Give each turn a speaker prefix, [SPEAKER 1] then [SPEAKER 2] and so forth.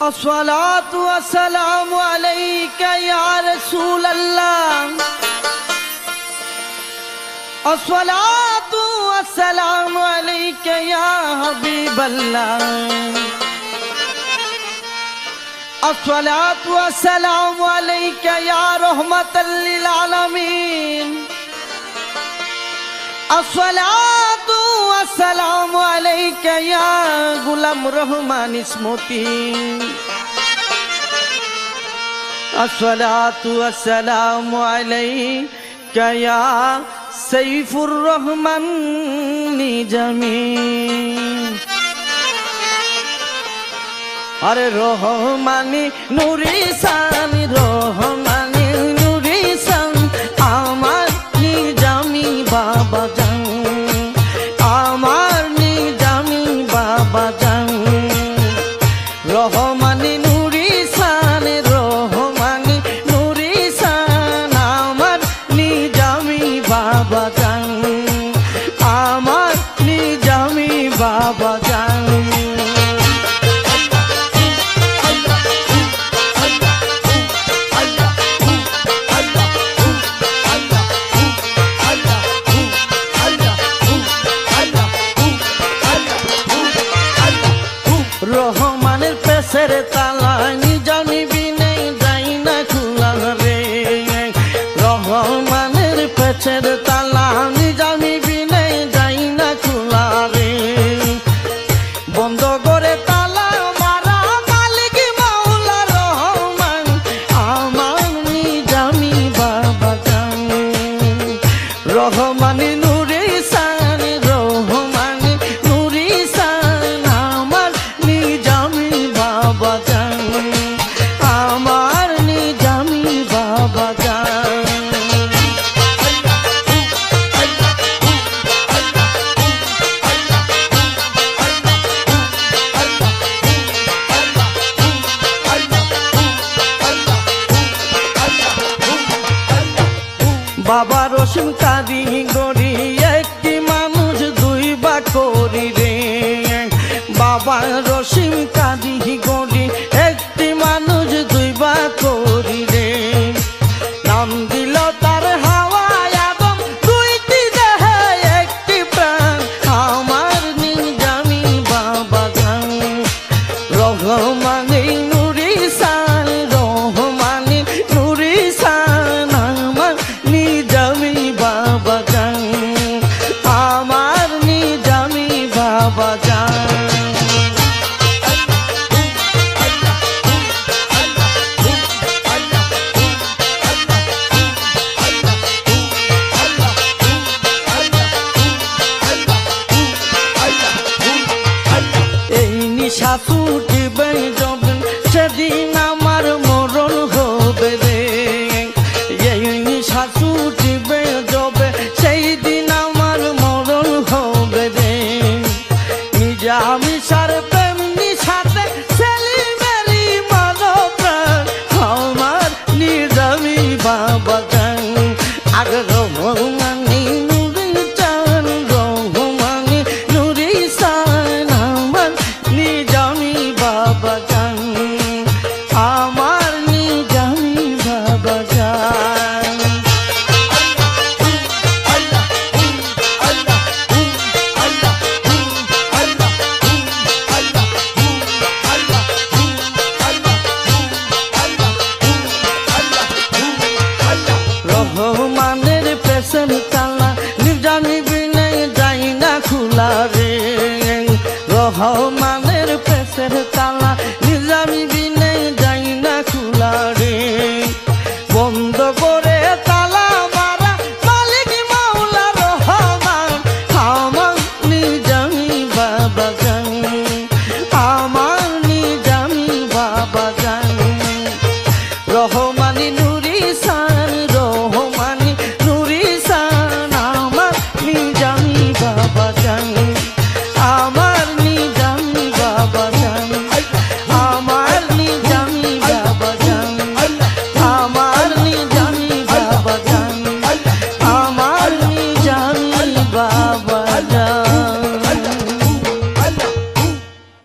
[SPEAKER 1] अस्सलातु वस्सलामु अलैका या रसूल अल्लाह, अस्सलातु वस्सलामु अलैका या हबीब अल्लाह, अस्सलातु वस्सलामु अलैका या रहमतल लिल आलमीन, अस्सलातु वस्सलामु अलैका या गुलाम रहमान स्मृति, अस्सलातु वस्सलामु अलैका या सैफुर रहमान जमीन। अरे रहमानी नूरी सानी रहमानी नूरी सान आमार निजामी बाबा जान, आमार निजामी बाबा जान। रहमानी नूरी सान रहमानी नूरी सान आमार निजामी बाबा जान, आमार निजामी बाबा जान। রহমানের পেশের তালা নিজামি বিনে যাই না খোলা রে, রহমানের পেশের তালা নিজামি বিনে যাই না খোলা রে। বন্ধ করে তালা মারা মালিক মাওলা রহমান আমার নিজামি বাবা জান। রহমানি নূরে সান রহমানি নূরে সান আমার নিজামি বাবা জান, আমার নিজামি বাবা জান। বাবা রসিম কাদি গড়ি একটি মানুষ দুই বা করি রে, বাবা রসিম কাদি গড়ি একটি মানুষ দুই বা করি রে। নাম দিল তার হাওয়া এবং দুইটি দেহে একটি প্রাণ আমার নিজামি বাবা জান। রহমানি নুরি সান রহমানি নুরি সান আমার নিজামি বাবা জান, আমার নিজামি বাবা জান। এই নিশা ছুটিবে যখন সেদিন আমার মরণ হবে রে, এই নিশা ছুটিবে যবে সেই দিন আমার মরণ হবে রে। নিজামি সার প্রেম নিশাতে সেলিমেরি মানো প্রাণ আমার নিজামি বাবা জান। আর রহমানি নুরি চান রহমানি নুরি সান আমার নিজামি বাবা জান, আমার নিজামি বাবা জান। রহমানের পেশের তালা নিজামি বিনে যাই না খোলা রে, রহমানের পেশের তালা নিজামি